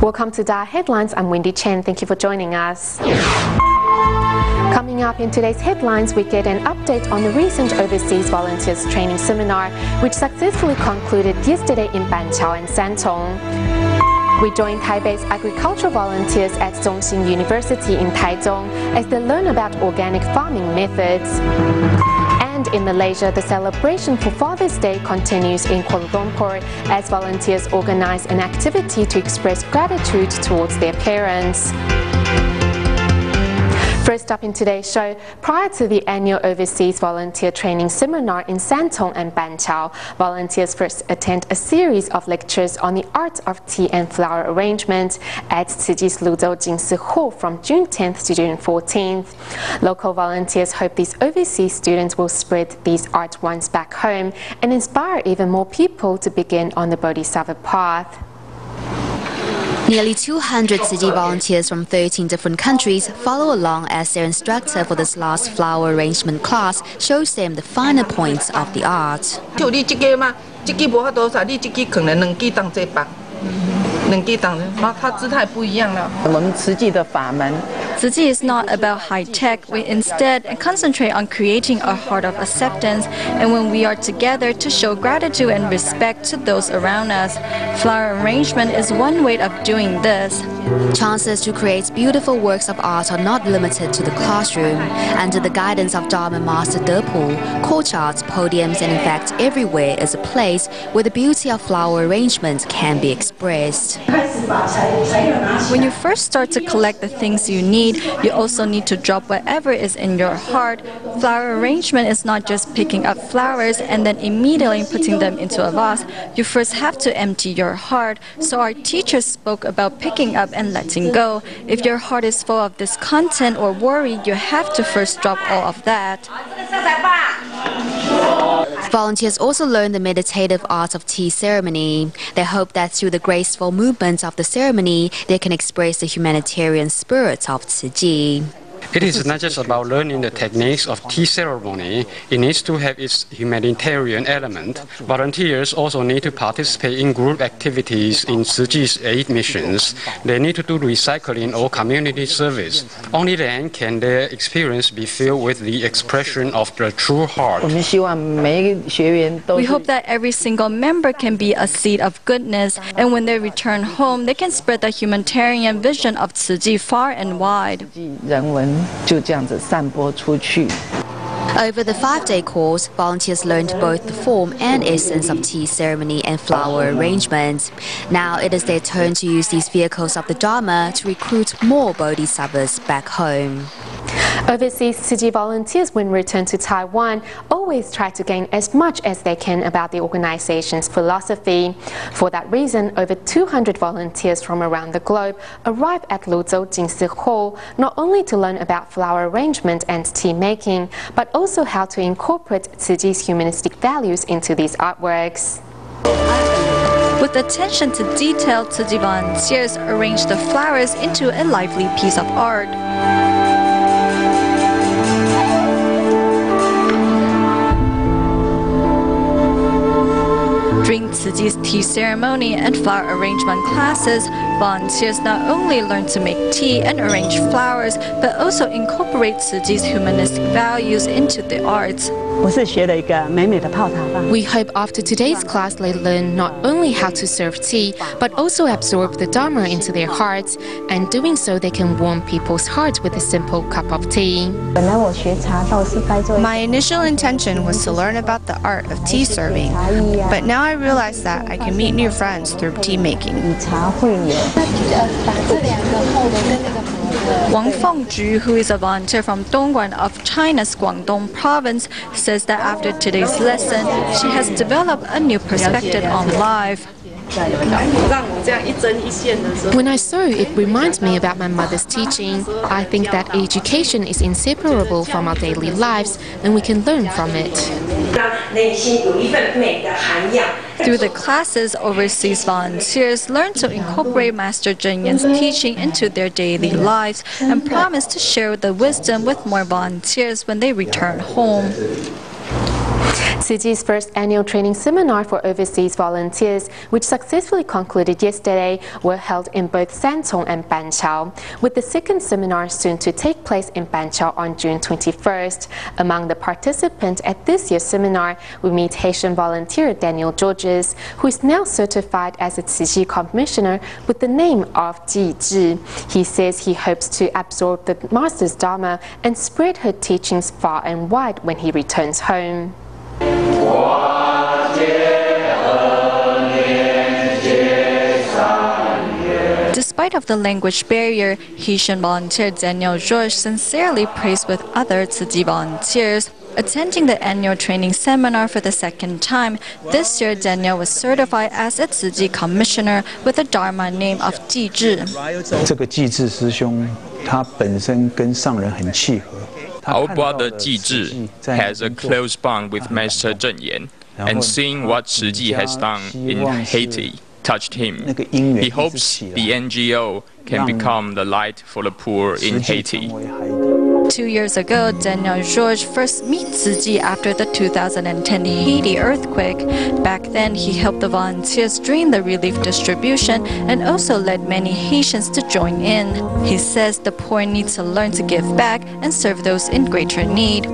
Welcome to DaAi Headlines. I'm Wendy Chen. Thank you for joining us. Coming up in today's headlines, we get an update on the recent Overseas Volunteers Training Seminar, which successfully concluded yesterday in Banqiao and Santong. We join Taipei's agricultural volunteers at Zhongxin University in Taichung as they learn about organic farming methods. And in Malaysia, the celebration for Father's Day continues in Kuala Lumpur as volunteers organize an activity to express gratitude towards their parents. First up in today's show, prior to the annual Overseas Volunteer Training Seminar in Santong and Banqiao, volunteers first attend a series of lectures on the art of tea and flower arrangement at Tzuji's Luzhou Jingsi Hall from June 10th to June 14th. Local volunteers hope these overseas students will spread these art ones back home and inspire even more people to begin on the Bodhisattva path. Nearly 200 Tzuji volunteers from 13 different countries follow along as their instructor for this last flower arrangement class shows them the finer points of the art. Tzuji is not about high-tech. We instead concentrate on creating a heart of acceptance, and when we are together to show gratitude and respect to those around us. Flower arrangement is one way of doing this. Chances to create beautiful works of art are not limited to the classroom. Under the guidance of Dharma Master Depu, courtyards, podiums, and in fact everywhere is a place where the beauty of flower arrangement can be expressed. When you first start to collect the things you need, you also need to drop whatever is in your heart. Flower arrangement is not just picking up flowers and then immediately putting them into a vase. You first have to empty your heart. So our teachers spoke about picking up and letting go. If your heart is full of discontent or worry, you have to first drop all of that. Volunteers also learn the meditative art of tea ceremony. They hope that through the graceful movements of the ceremony, they can express the humanitarian spirit of Tzuji. It is not just about learning the techniques of tea ceremony. It needs to have its humanitarian element. Volunteers also need to participate in group activities in Tzuji's aid missions. They need to do recycling or community service. Only then can their experience be filled with the expression of the true heart. We hope that every single member can be a seed of goodness, and when they return home, they can spread the humanitarian vision of Tzuji far and wide. Over the 5-day course, volunteers learned both the form and essence of tea ceremony and flower arrangement. Now it is their turn to use these vehicles of the Dharma to recruit more bodhisattvas back home. Overseas Tzuji volunteers, when returned to Taiwan, always try to gain as much as they can about the organization's philosophy. For that reason, over 200 volunteers from around the globe arrive at Luzhou Jingsi Hall not only to learn about flower arrangement and tea making, but also how to incorporate Tzuji's humanistic values into these artworks. With attention to detail, Tzuji volunteers arrange the flowers into a lively piece of art. During Tzuji's tea ceremony and flower arrangement classes, volunteers not only learn to make tea and arrange flowers, but also incorporate Tzuji's humanistic values into the arts. We hope after today's class they learn not only how to serve tea, but also absorb the Dharma into their hearts, and doing so they can warm people's hearts with a simple cup of tea. My initial intention was to learn about the art of tea serving, but now I realize that I can meet new friends through tea making. Wang Fengju, who is a volunteer from Dongguan of China's Guangdong province, says that after today's lesson, she has developed a new perspective on life. When I sew, it reminds me about my mother's teaching. I think that education is inseparable from our daily lives, and we can learn from it. Through the classes, overseas volunteers learn to incorporate Master Zheng Yan's teaching into their daily lives and promise to share the wisdom with more volunteers when they return home. Tzu Chi's first annual training seminar for overseas volunteers, which successfully concluded yesterday, were held in both Santong and Banqiao, with the second seminar soon to take place in Banqiao on June 21st. Among the participants at this year's seminar, we meet Haitian volunteer Daniel Georges, who is now certified as a Tzu Chi commissioner with the name of Ji Zhi. He says he hopes to absorb the Master's Dharma and spread her teachings far and wide when he returns home. Despite of the language barrier, Haitian volunteer Daniel Georges sincerely prays with other Tzu Chi volunteers. Attending the annual training seminar for the second time, this year Daniel was certified as a Tzu Chi commissioner with the Dharma name of Ji Zhi. 这个济智师兄，他本身跟上人很契合。 Our brother Ji Zhi has a close bond with Master Zheng Yan, and seeing what Tzu Chi has done in Haiti touched him. He hopes the NGO can become the light for the poor in Haiti. 2 years ago, Daniel Georges first met Tzu Chi after the 2010 Haiti earthquake. Back then, he helped the volunteers during the relief distribution and also led many Haitians to join in. He says the poor need to learn to give back and serve those in greater need.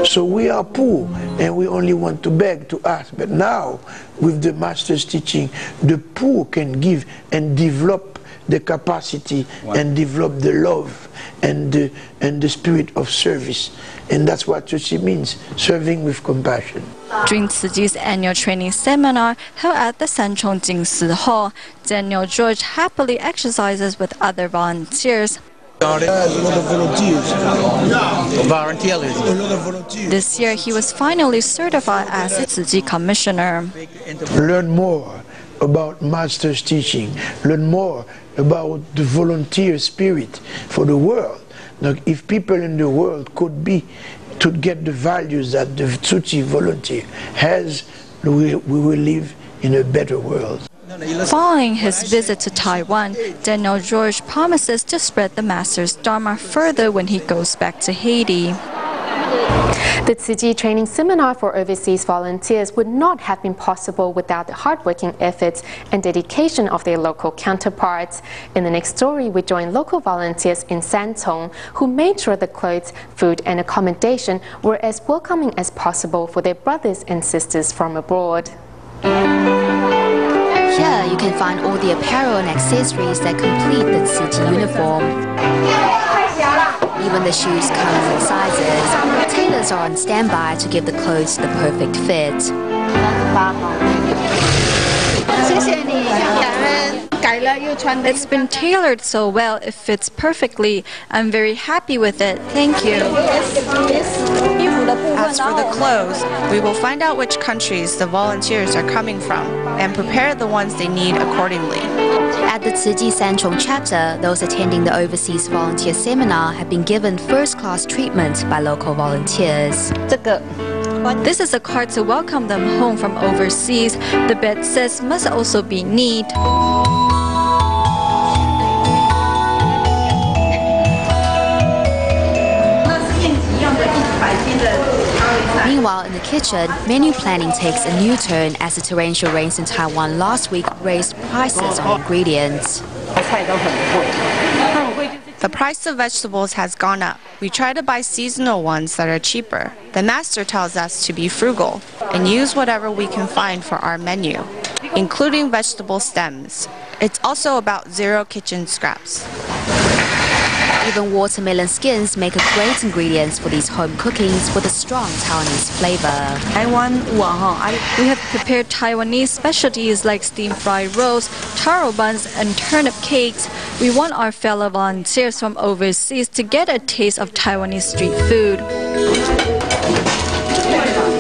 So we are poor and we only want to beg, to ask. But now, with the Master's teaching, the poor can give and develop the capacity and develop the love and the spirit of service. And that's what Tzu Chi means, serving with compassion. During Tzu Chi's annual training seminar held at the Sanchong Jingsi Hall, Daniel Georges happily exercises with other volunteers. This year, he was finally certified as a Tzu Chi commissioner. Learn more about Master's teaching, learn more about the volunteer spirit for the world. Now, if people in the world could get the values that the Tzu Chi volunteer has, we will live in a better world. Following his visit to Taiwan, Daniel Georges promises to spread the Master's Dharma further when he goes back to Haiti. The Tzu Chi training seminar for overseas volunteers would not have been possible without the hardworking efforts and dedication of their local counterparts. In the next story, we join local volunteers in Santong who made sure the clothes, food and accommodation were as welcoming as possible for their brothers and sisters from abroad. Here you can find all the apparel and accessories that complete the Tzu Chi uniform. Even the shoes come in all sizes. Tailors are on standby to give the clothes the perfect fit. It's been tailored so well, it fits perfectly. I'm very happy with it. Thank you. As for the clothes, we will find out which countries the volunteers are coming from and prepare the ones they need accordingly. At the Tzu Chi Sanchong chapter, those attending the overseas volunteer seminar have been given first-class treatment by local volunteers. This is a card to welcome them home from overseas. The bed says must also be neat. Meanwhile, in the kitchen, menu planning takes a new turn as the torrential rains in Taiwan last week raised prices on ingredients. The price of vegetables has gone up. We try to buy seasonal ones that are cheaper. The master tells us to be frugal and use whatever we can find for our menu, including vegetable stems. It's also about zero kitchen scraps. Even watermelon skins make a great ingredient for these home cookings with a strong Taiwanese flavor. We have prepared Taiwanese specialties like steamed fried rolls, taro buns, and turnip cakes. We want our fellow volunteers from overseas to get a taste of Taiwanese street food.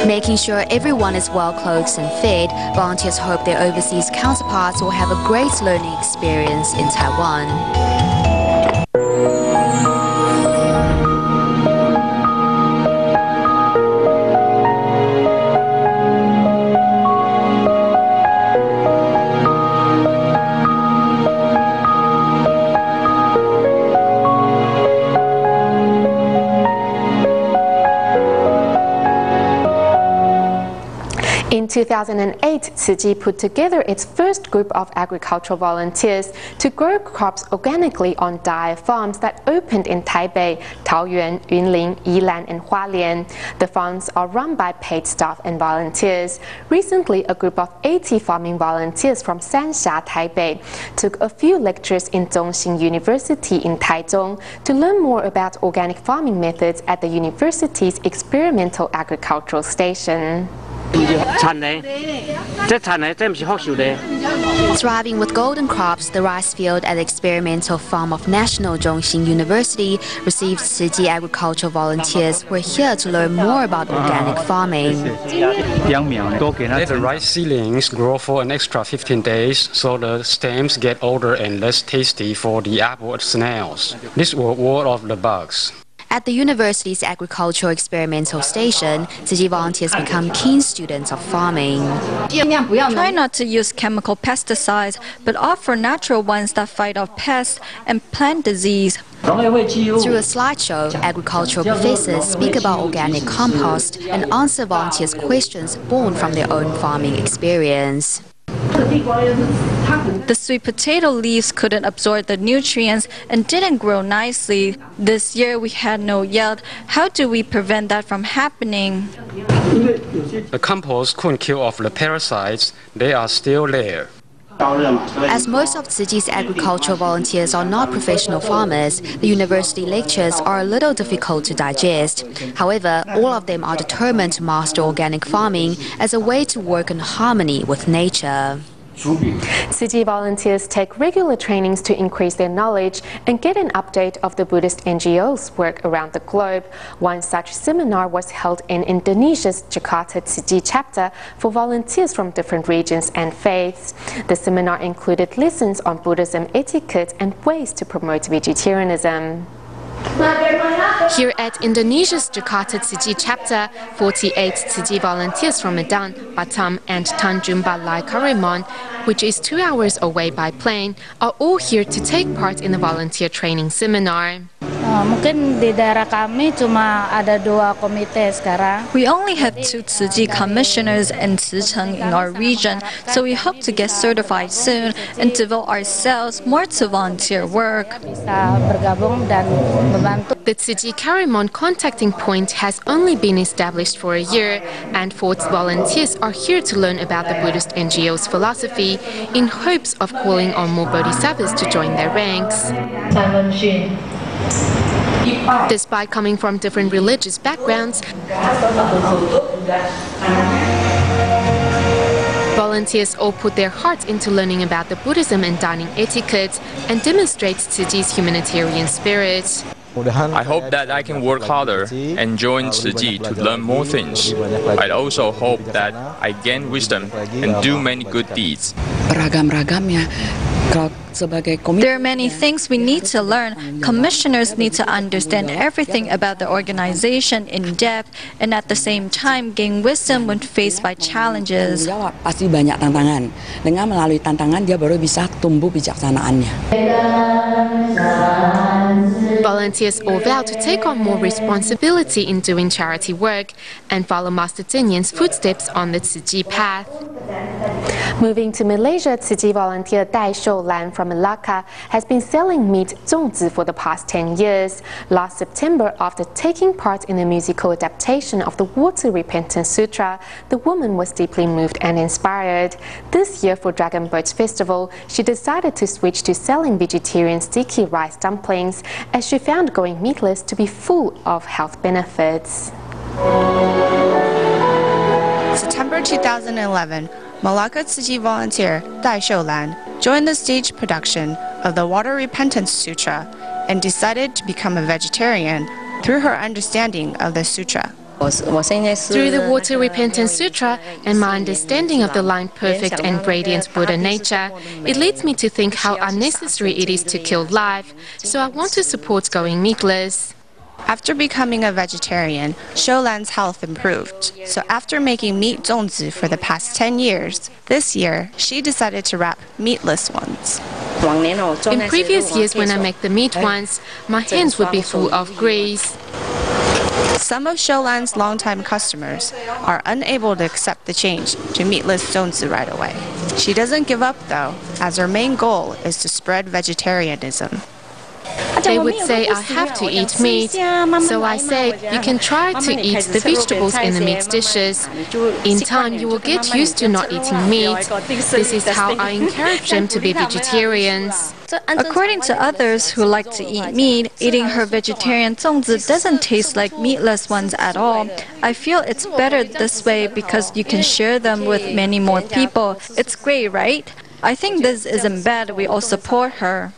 Making sure everyone is well clothed and fed, volunteers hope their overseas counterparts will have a great learning experience in Taiwan. 2008, Tzu Chi put together its first group of agricultural volunteers to grow crops organically on DaAi farms that opened in Taipei, Taoyuan, Yunlin, Yilan, and Hualien. The farms are run by paid staff and volunteers. Recently, a group of 80 farming volunteers from Sanxia, Taipei, took a few lectures in Zhongxing University in Taichung to learn more about organic farming methods at the university's experimental agricultural station. Thriving with golden crops, the rice field at the experimental farm of National Zhongxing University received Tzu Chi agricultural volunteers who are here to learn more about organic farming. Let the rice seedlings grow for an extra 15 days so the stems get older and less tasty for the apple snails. This will ward off the bugs. At the university's agricultural experimental station, Tzu Chi volunteers become keen students of farming. Try not to use chemical pesticides, but opt for natural ones that fight off pests and plant disease. Through a slideshow, agricultural professors speak about organic compost and answer volunteers' questions born from their own farming experience. The sweet potato leaves couldn't absorb the nutrients and didn't grow nicely. This year we had no yield. How do we prevent that from happening? The compost couldn't kill off the parasites. They are still there. As most of Tzu Chi's agricultural volunteers are not professional farmers, the university lectures are a little difficult to digest. However, all of them are determined to master organic farming as a way to work in harmony with nature. Tzu Chi volunteers take regular trainings to increase their knowledge and get an update of the Buddhist NGO's work around the globe. One such seminar was held in Indonesia's Jakarta Tzu Chi chapter for volunteers from different regions and faiths. The seminar included lessons on Buddhism etiquette and ways to promote vegetarianism. Here at Indonesia's Jakarta Tzu Chi chapter, 48 Tzu Chi volunteers from Medan, Batam and Tanjung Balai Karimun, which is 2 hours away by plane, are all here to take part in the volunteer training seminar. Mungkin di daerah kami cuma ada 2 komite sekarang. We only have 2 Tzu Chi commissioners in Tzicheng in our region, so we hope to get certified soon and devote ourselves more to volunteer work. Bisa bergabung dan membantu. The Tzu Chi Karimun contacting point has only been established for a year, and 4 volunteers are here to learn about the Buddhist NGO's philosophy in hopes of calling on more bodhisattvas to join their ranks. Despite coming from different religious backgrounds, volunteers all put their hearts into learning about the Buddhism and dining etiquette and demonstrate Tzu Chi's humanitarian spirit. I hope that I can work harder and join Tzu Chi to learn more things. I also hope that I gain wisdom and do many good deeds. There are many things we need to learn. Commissioners need to understand everything about the organization in depth and at the same time gain wisdom when faced by challenges. Pasti banyak tantangan. Dengan melalui tantangan dia baru bisa tumbuh bijaksanaannya. Volunteers all vow to take on more responsibility in doing charity work and follow Master Cheng Yen's footsteps on the Tzu Chi path. Moving to Malaysia, Tzu Chi volunteer DaAi Headline from Malacca has been selling meat zongzi for the past 10 years. Last September, after taking part in the musical adaptation of the Water Repentance Sutra, the woman was deeply moved and inspired. This year for Dragon Boat Festival, she decided to switch to selling vegetarian sticky rice dumplings as she found going meatless to be full of health benefits. September 2011, Malacca Tzu Chi volunteer DaAi Headline joined the stage production of the Water Repentance Sutra and decided to become a vegetarian through her understanding of the sutra. Through the Water Repentance Sutra and my understanding of the line perfect and radiant Buddha nature, it leads me to think how unnecessary it is to kill life, so I want to support going meatless. After becoming a vegetarian, Shoulan's health improved. So after making meat zongzi for the past 10 years, this year she decided to wrap meatless ones. In previous years when I make the meat ones, my hands would be full of grease. Some of Shoulan's longtime customers are unable to accept the change to meatless zongzi right away. She doesn't give up though, as her main goal is to spread vegetarianism. They would say I have to eat meat, so I said you can try to eat the vegetables in the meat dishes. In time you will get used to not eating meat. This is how I encourage them to be vegetarians. According to others who like to eat meat, eating her vegetarian zongzi doesn't taste like meatless ones at all. I feel it's better this way because you can share them with many more people. It's great, right? I think this isn't bad. We all support her.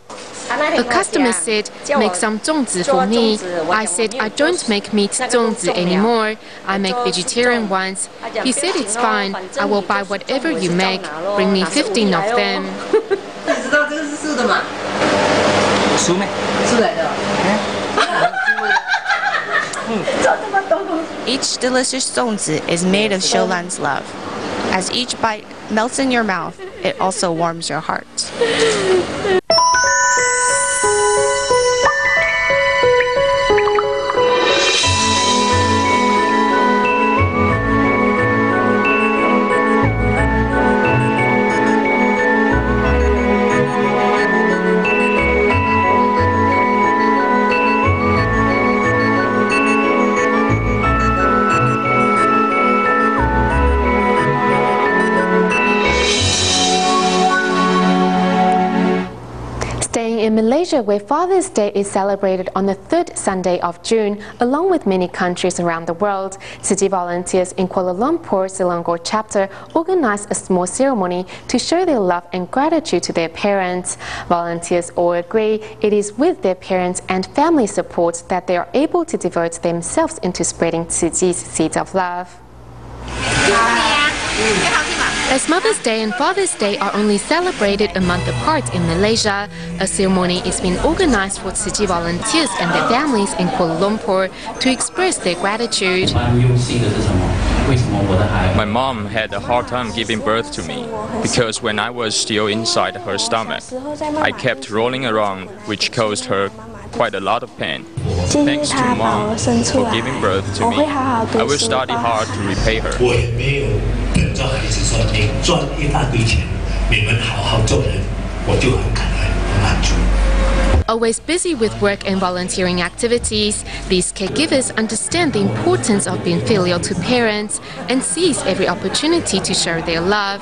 A customer said, make some zongzi for me. I said, I don't make meat zongzi anymore. I make vegetarian ones. He said it's fine. I will buy whatever you make. Bring me 15 of them. Each delicious zongzi is made of Shoulan's love. As each bite melts in your mouth, it also warms your heart. In Malaysia, where Father's Day is celebrated on the third Sunday of June, along with many countries around the world, Tzu Chi volunteers in Kuala Lumpur Selangor chapter organized a small ceremony to show their love and gratitude to their parents. Volunteers all agree it is with their parents and family support that they are able to devote themselves into spreading Tzu Chi's seeds of love. As Mother's Day and Father's Day are only celebrated a month apart in Malaysia, a ceremony is being organized for Tzu Chi volunteers and their families in Kuala Lumpur to express their gratitude. My mom had a hard time giving birth to me because when I was still inside her stomach, I kept rolling around, which caused her quite a lot of pain. Thanks to Mom for giving birth to me. I will study hard to repay her. Always busy with work and volunteering activities, these caregivers understand the importance of being filial to parents and seize every opportunity to share their love.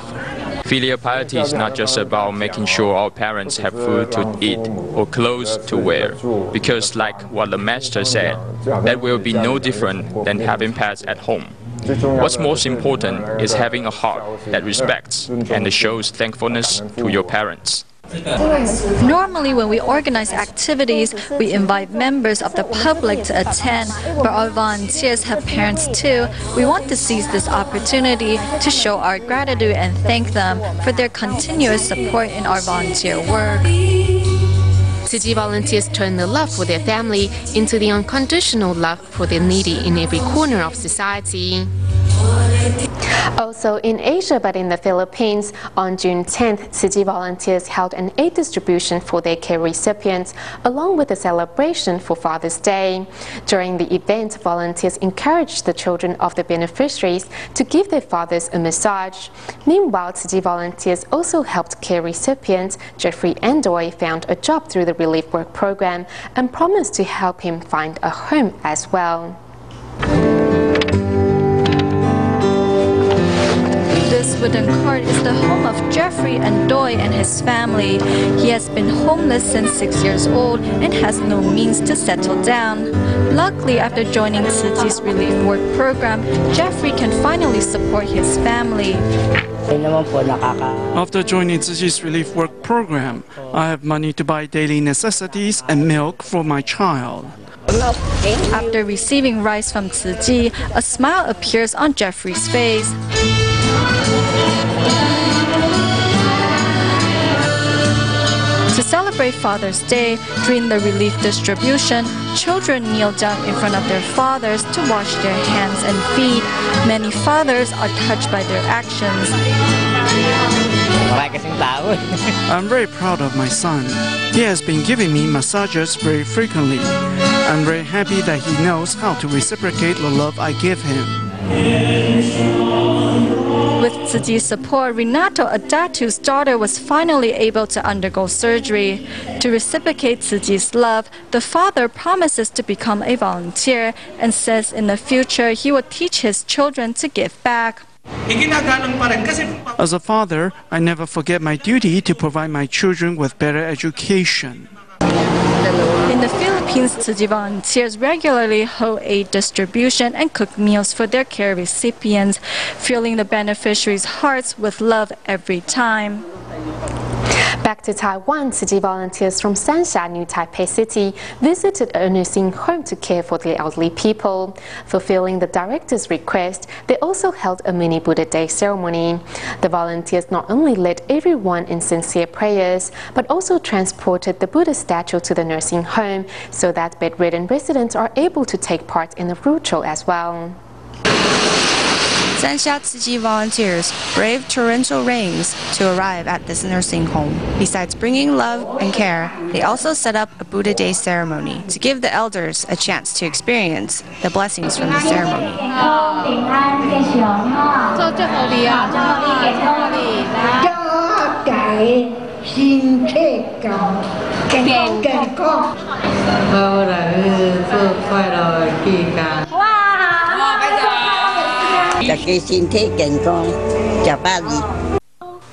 Filial piety is not just about making sure our parents have food to eat or clothes to wear, because like what the Master said, that will be no different than having pets at home. What's most important is having a heart that respects and shows thankfulness to your parents. Normally, when we organize activities, we invite members of the public to attend, but our volunteers have parents too. We want to seize this opportunity to show our gratitude and thank them for their continuous support in our volunteer work. Tzu Chi volunteers turn the love for their family into the unconditional love for the needy in every corner of society. Also in Asia, but in the Philippines, on June 10th, Tzu Chi volunteers held an aid distribution for their care recipients, along with a celebration for Father's Day. During the event, volunteers encouraged the children of the beneficiaries to give their fathers a massage. Meanwhile, Tzu Chi volunteers also helped care recipients Jeffrey Andoy found a job through the relief work program and promised to help him find a home as well. This wooden cart is the home of Jeffrey Andoy and his family. He has been homeless since 6 years old and has no means to settle down. Luckily, after joining Tzu Chi's relief work program, Jeffrey can finally support his family. After joining Tzu Chi's relief work program, I have money to buy daily necessities and milk for my child. After receiving rice from Tzu Chi, a smile appears on Jeffrey's face. To celebrate Father's Day, during the relief distribution, children kneel down in front of their fathers to wash their hands and feet. Many fathers are touched by their actions. I'm very proud of my son. He has been giving me massages very frequently. I'm very happy that he knows how to reciprocate the love I give him. With Tzu Ji's support, Renato Adatu's daughter was finally able to undergo surgery. To reciprocate Tzu Ji's love, the father promises to become a volunteer and says in the future he will teach his children to give back. As a father, I never forget my duty to provide my children with better education. In the Philippines, Tzu Ji volunteers regularly hold aid distribution and cook meals for their care recipients, filling the beneficiaries' hearts with love every time. Back to Taiwan, Tzu Ji volunteers from Sansha, New Taipei City, visited a nursing home to care for the elderly people. Fulfilling the director's request, they also held a mini Buddha Day ceremony. The volunteers not only led everyone in sincere prayers, but also transported the Buddha statue to the nursing home so that bedridden residents are able to take part in the ritual as well. Sansha Tzu Ji volunteers braved torrential rains to arrive at this nursing home. Besides bringing love and care, they also set up a Buddha Day ceremony to give the elders a chance to experience the blessings from the ceremony.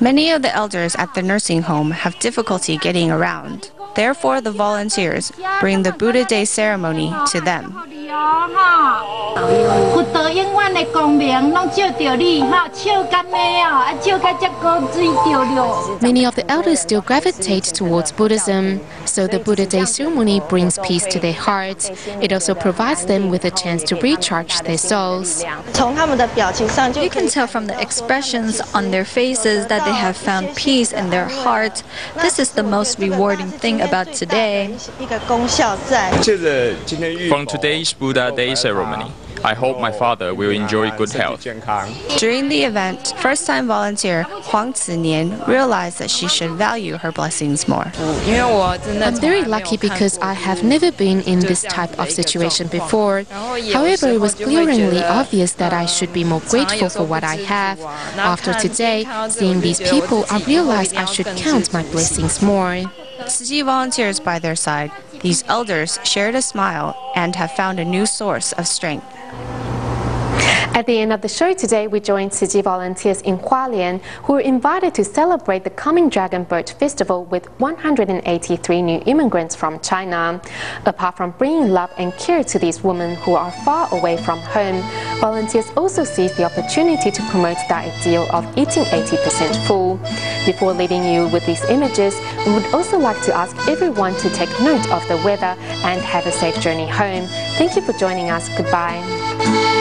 Many of the elders at the nursing home have difficulty getting around. Therefore, the volunteers bring the Buddha Day ceremony to them. Many of the elders still gravitate towards Buddhism, so the Buddha Day ceremony brings peace to their hearts. It also provides them with a chance to recharge their souls. You can tell from the expressions on their faces that they have found peace in their hearts. This is the most rewarding thing about today. From today's Buddha Day ceremony, I hope my father will enjoy good health. During the event, first-time volunteer Huang Zinian realized that she should value her blessings more. I'm very lucky because I have never been in this type of situation before. However, it was glaringly obvious that I should be more grateful for what I have. After today, seeing these people, I realized I should count my blessings more. Tzu Ji volunteers by their side. These elders shared a smile and have found a new source of strength. At the end of the show today, we joined Tzu Ji volunteers in Hualien who were invited to celebrate the coming Dragon Boat Festival with 183 new immigrants from China. Apart from bringing love and care to these women who are far away from home, volunteers also seized the opportunity to promote the ideal of eating 80% full. Before leaving you with these images, we would also like to ask everyone to take note of the weather and have a safe journey home. Thank you for joining us. Goodbye.